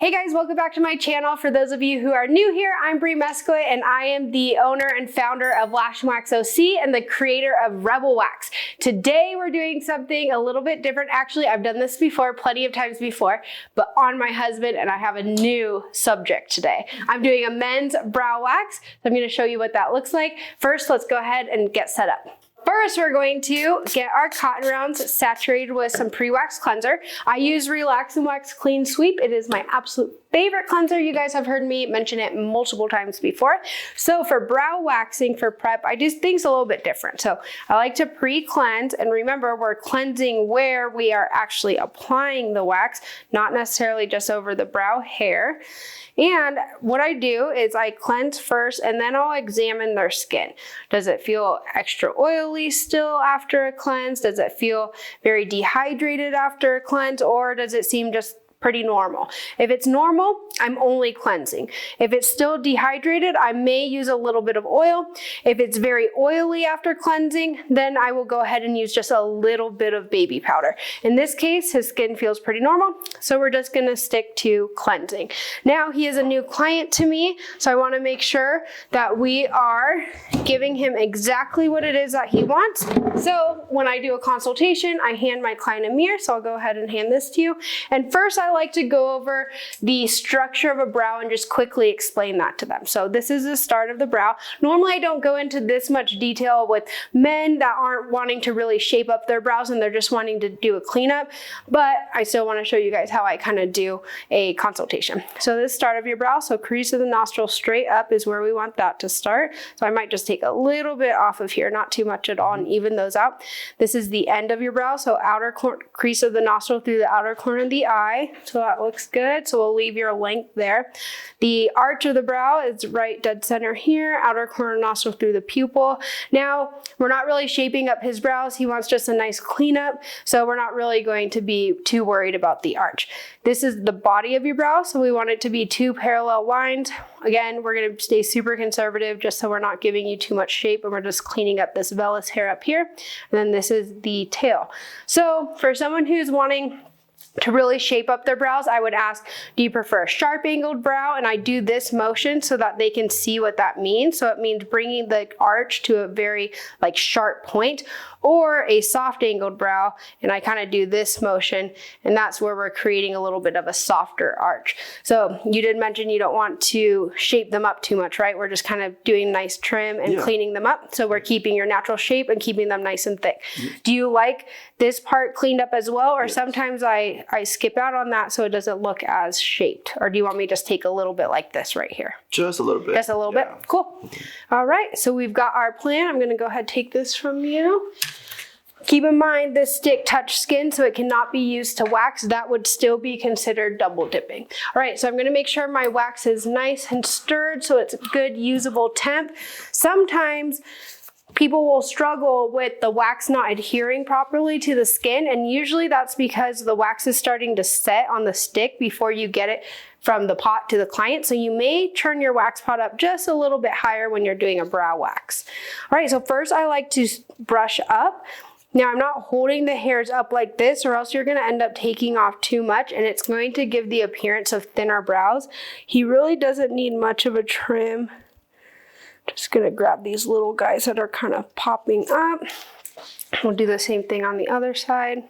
Hey guys, welcome back to my channel. For those of you who are new here, I'm Bree Mescoy and I am the owner and founder of Lash and Wax OC and the creator of Rebel Wax. Today we're doing something a little bit different. Actually, I've done this before, plenty of times before, but on my husband, and I have a new subject today. I'm doing a men's brow wax, so I'm going to show you what that looks like. First, let's go ahead and get set up. First, we're going to get our cotton rounds saturated with some pre-wax cleanser. I use Relax and Wax Clean Sweep. It is my absolute favorite cleanser. You guys have heard me mention it multiple times before. So for brow waxing for prep, I do things a little bit different. So I like to pre-cleanse, and remember, we're cleansing where we are actually applying the wax, not necessarily just over the brow hair. And what I do is I cleanse first and then I'll examine their skin. Does it feel extra oily still after a cleanse? Does it feel very dehydrated after a cleanse? Or does it seem just pretty normal? If it's normal, I'm only cleansing. If it's still dehydrated, I may use a little bit of oil. If it's very oily after cleansing, then I will go ahead and use just a little bit of baby powder. In this case, his skin feels pretty normal, so we're just gonna stick to cleansing. Now, he is a new client to me, so I wanna make sure that we are giving him exactly what it is that he wants. So when I do a consultation, I hand my client a mirror, so I'll go ahead and hand this to you. And first, I like to go over the structure of a brow and just quickly explain that to them. So this is the start of the brow. Normally I don't go into this much detail with men that aren't wanting to really shape up their brows and they're just wanting to do a cleanup, but I still want to show you guys how I kind of do a consultation. So this start of your brow, so crease of the nostril straight up is where we want that to start. So I might just take a little bit off of here, not too much at all, and even those out. This is the end of your brow, so outer crease of the nostril through the outer corner of the eye. So that looks good. So we'll leave your length there. The arch of the brow is right dead center here, outer corner nostril through the pupil. Now, we're not really shaping up his brows. He wants just a nice cleanup. So we're not really going to be too worried about the arch. This is the body of your brow. So we want it to be 2 parallel lines. Again, we're going to stay super conservative just so we're not giving you too much shape and we're just cleaning up this vellus hair up here. And then this is the tail. So for someone who's wanting to really shape up their brows, I would ask, do you prefer a sharp angled brow? And I do this motion so that they can see what that means. So it means bringing the arch to a very sharp point, or a soft angled brow. And I kind of do this motion, and that's where we're creating a little bit of a softer arch. So you did mention you don't want to shape them up too much, right? We're just kind of doing nice trim and cleaning them up. So we're keeping your natural shape and keeping them nice and thick. Do you like this part cleaned up as well? Or sometimes I skip out on that so it doesn't look as shaped. Or do you want me to just take a little bit like this right here? Just a little bit. Just a little bit? Cool. All right, so we've got our plan. I'm gonna go ahead and take this from you. Keep in mind this stick touch skin, so it cannot be used to wax. That would still be considered double dipping. All right, so I'm gonna make sure my wax is nice and stirred so it's a good usable temp. Sometimes people will struggle with the wax not adhering properly to the skin, and usually that's because the wax is starting to set on the stick before you get it from the pot to the client. So you may turn your wax pot up just a little bit higher when you're doing a brow wax. All right, so first I like to brush up. Now I'm not holding the hairs up like this, or else you're gonna end up taking off too much and it's going to give the appearance of thinner brows. He really doesn't need much of a trim. Just gonna grab these little guys that are kind of popping up. We'll do the same thing on the other side.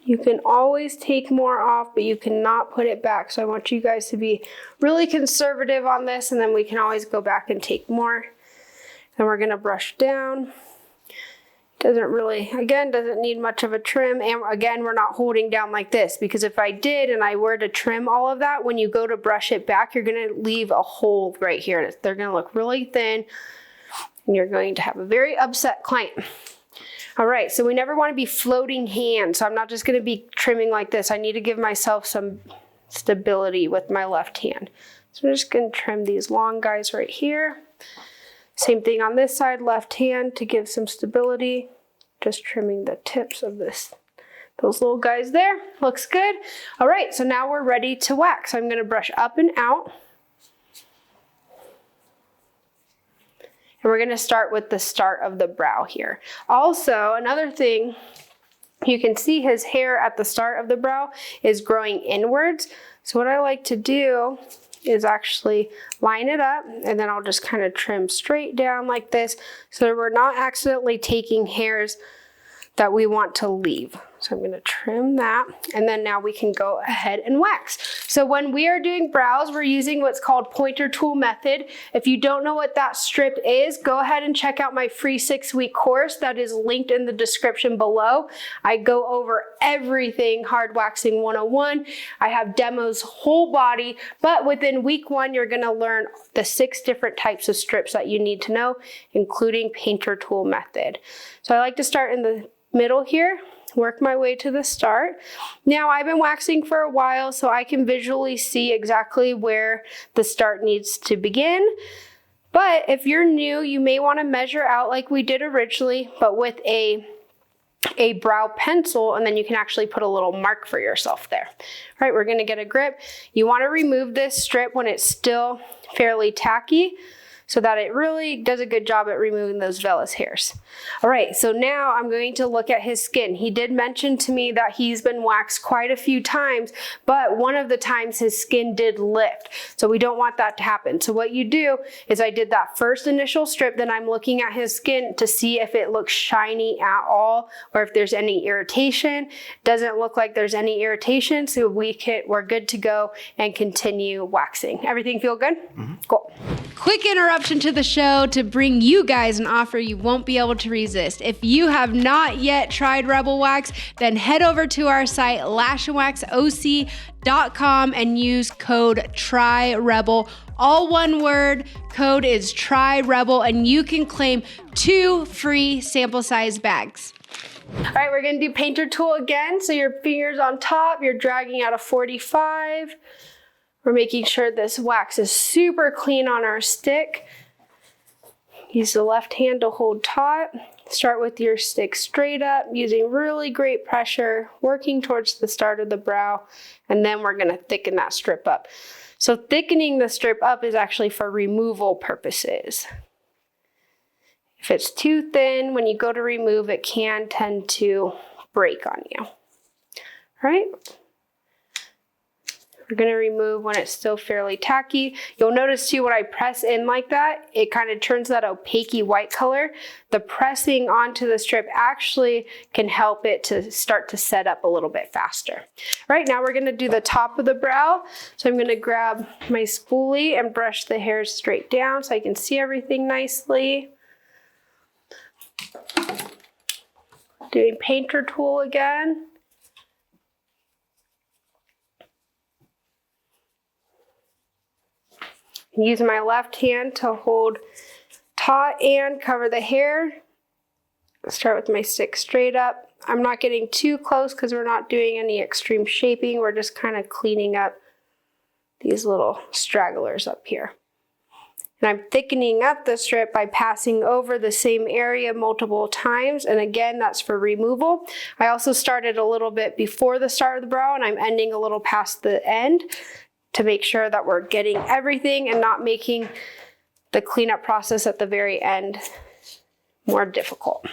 You can always take more off, but you cannot put it back. So I want you guys to be really conservative on this, and then we can always go back and take more. Then we're gonna brush down. Doesn't really, again, doesn't need much of a trim. And again, we're not holding down like this, because if I did and I were to trim all of that, when you go to brush it back, you're gonna leave a hole right here. They're gonna look really thin and you're going to have a very upset client. All right, so we never wanna be floating hands. So I'm not just gonna be trimming like this. I need to give myself some stability with my left hand. So I'm just gonna trim these long guys right here. Same thing on this side, left hand to give some stability. Just trimming the tips of those little guys there. Looks good. All right, so now we're ready to wax. So I'm gonna brush up and out. And we're gonna start with the start of the brow here. Also, another thing You can see his hair at the start of the brow is growing inwards. So what I like to do is actually line it up, and then I'll just kind of trim straight down like this so that we're not accidentally taking hairs that we want to leave. So I'm going to trim that, and then now we can go ahead and wax. So when we are doing brows, we're using what's called pointer tool method. If you don't know what that strip is, go ahead and check out my free 6-week course that is linked in the description below. I go over everything hard waxing 101. I have demos whole body, but within week 1, you're going to learn the 6 different types of strips that you need to know, including pointer tool method. So I like to start in the middle here, work my way to the start. Now I've been waxing for a while, so I can visually see exactly where the start needs to begin. But if you're new, you may want to measure out like we did originally, but with a brow pencil, and then you can actually put a little mark for yourself there. All right, we're going to get a grip. You want to remove this strip when it's still fairly tacky, so that it really does a good job at removing those vellus hairs. All right, so now I'm going to look at his skin. He did mention to me that he's been waxed quite a few times, but one of the times his skin did lift. So we don't want that to happen. So what you do is I did that first initial strip, then I'm looking at his skin to see if it looks shiny at all or if there's any irritation. Doesn't look like there's any irritation, so we're good to go and continue waxing. Everything feel good? Mm-hmm. Cool. Quick interruption to the show to bring you guys an offer you won't be able to resist. If you have not yet tried Rebel Wax, then head over to our site, lashandwaxoc.com, and use code TRYREBEL. All one word, code is TRYREBEL, and you can claim 2 free sample size bags. All right, we're gonna do painter tool again. So your fingers on top, you're dragging out a 45. We're making sure this wax is super clean on our stick. Use the left hand to hold taut. Start with your stick straight up, using really great pressure, working towards the start of the brow, and then we're gonna thicken that strip up. So thickening the strip up is actually for removal purposes. If it's too thin, when you go to remove, it can tend to break on you. All right? We're going to remove when it's still fairly tacky. You'll notice too, when I press in like that, it kind of turns that opaque white color. The pressing onto the strip actually can help it to start to set up a little bit faster. Right now we're going to do the top of the brow. So I'm going to grab my spoolie and brush the hairs straight down so I can see everything nicely. Doing painter tool again. Use my left hand to hold taut and cover the hair. Start with my stick straight up. I'm not getting too close because we're not doing any extreme shaping. We're just kind of cleaning up these little stragglers up here. And I'm thickening up the strip by passing over the same area multiple times. And again, that's for removal. I also started a little bit before the start of the brow, and I'm ending a little past the end to make sure that we're getting everything and not making the cleanup process at the very end more difficult.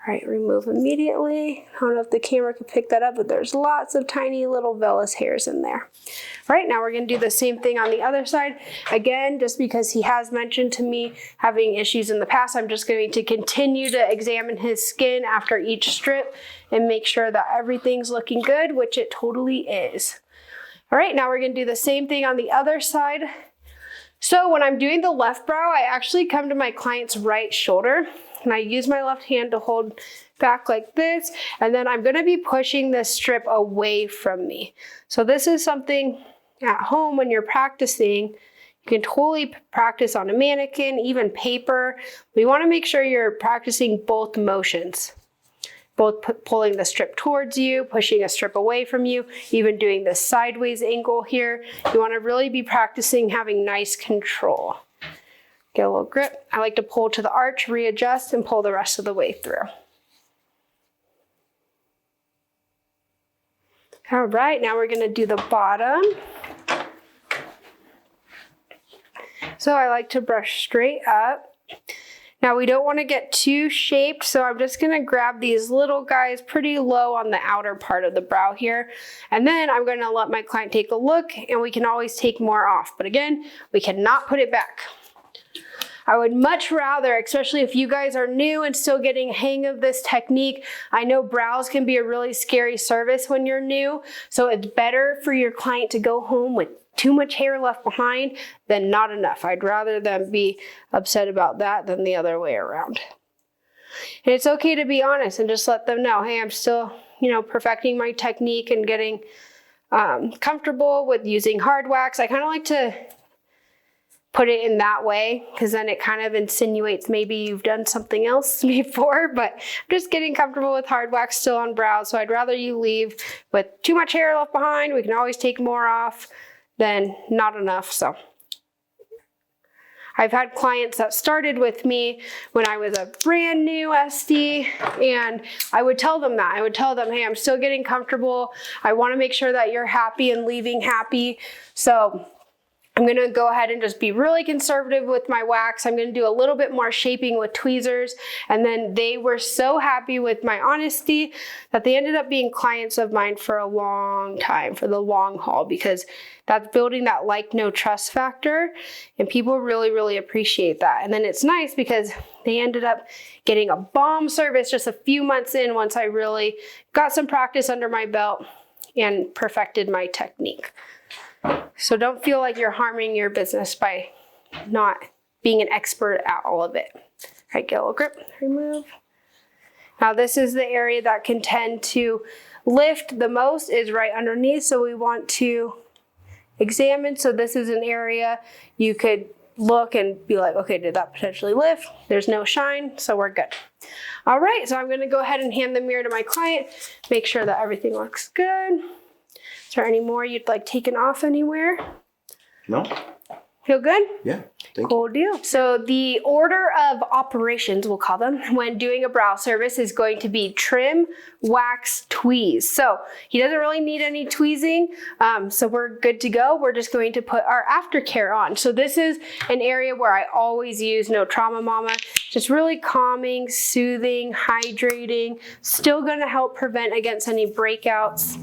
All right, remove immediately. I don't know if the camera can pick that up, but there's lots of tiny little vellus hairs in there. All right, now we're gonna do the same thing on the other side. Again, just because he has mentioned to me having issues in the past, I'm just going to continue to examine his skin after each strip and make sure that everything's looking good, which it totally is. All right, now we're gonna do the same thing on the other side. So when I'm doing the left brow, I actually come to my client's right shoulder and I use my left hand to hold back like this, and then I'm gonna be pushing this strip away from me. So this is something at home when you're practicing, you can totally practice on a mannequin, even paper. We wanna make sure you're practicing both motions. Both pulling the strip towards you, pushing a strip away from you, even doing this sideways angle here. You wanna really be practicing having nice control. Get a little grip. I like to pull to the arch, readjust, and pull the rest of the way through. All right, now we're gonna do the bottom. So I like to brush straight up. Now we don't want to get too shaped, so I'm just going to grab these little guys pretty low on the outer part of the brow here. And then I'm going to let my client take a look, and we can always take more off. But again, we cannot put it back. I would much rather, especially if you guys are new and still getting a hang of this technique, I know brows can be a really scary service when you're new, so it's better for your client to go home with too much hair left behind than not enough. I'd rather them be upset about that than the other way around. And it's okay to be honest and just let them know, hey, I'm still, perfecting my technique and getting comfortable with using hard wax. I kind of like to put it in that way because then it kind of insinuates maybe you've done something else before, but I'm just getting comfortable with hard wax still on brows. So I'd rather you leave with too much hair left behind. We can always take more off than not enough. So I've had clients that started with me when I was a brand new SD, and I would tell them that. I would tell them, hey, I'm still getting comfortable. I want to make sure that you're happy and leaving happy. So I'm going to go ahead and just be really conservative with my wax. I'm going to do a little bit more shaping with tweezers. And then they were so happy with my honesty that they ended up being clients of mine for a long time, for the long haul, because that's building that like, no trust factor. And people really, really appreciate that. And then it's nice because they ended up getting a bomb service just a few months in once I really got some practice under my belt and perfected my technique. So don't feel like you're harming your business by not being an expert at all of it. All right, get a little grip, remove. Now this is the area that can tend to lift the most, is right underneath. So we want to examine. So this is an area you could look and be like, okay, did that potentially lift? There's no shine, so we're good. All right, so I'm gonna go ahead and hand the mirror to my client, make sure that everything looks good. Is there any more you'd like taken off anywhere? No. Feel good? Yeah, thank you. Cool deal. So the order of operations, we'll call them, when doing a brow service is going to be trim, wax, tweeze. So he doesn't really need any tweezing, so we're good to go. We're just going to put our aftercare on. So this is an area where I always use No Trauma Mama. Just really calming, soothing, hydrating, still gonna help prevent against any breakouts.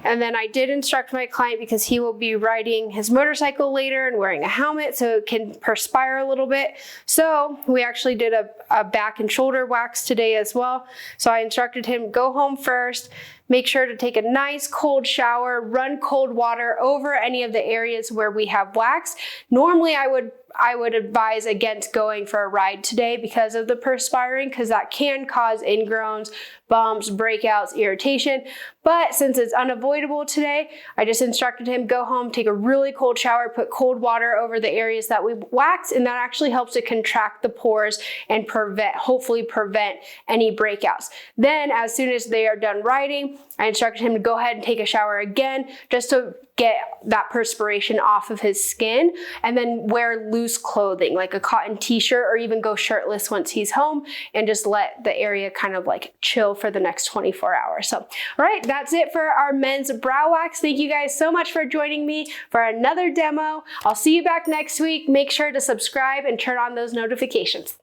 And then I did instruct my client, because he will be riding his motorcycle later and wearing a helmet, so it can perspire a little bit. So we actually did a back and shoulder wax today as well. So I instructed him, go home first, make sure to take a nice cold shower, run cold water over any of the areas where we have wax. Normally I would advise against going for a ride today because of the perspiring, because that can cause ingrowns, bumps, breakouts, irritation. But since it's unavoidable today, I just instructed him, go home, take a really cold shower, put cold water over the areas that we wax, and that actually helps to contract the pores and hopefully prevent any breakouts. Then as soon as they are done riding, I instructed him to go ahead and take a shower again, just to get that perspiration off of his skin, and then wear loose clothing like a cotton t-shirt, or even go shirtless once he's home, and just let the area kind of like chill for the next 24 hours. So, all right, that's it for our men's brow wax. Thank you guys so much for joining me for another demo. I'll see you back next week. Make sure to subscribe and turn on those notifications.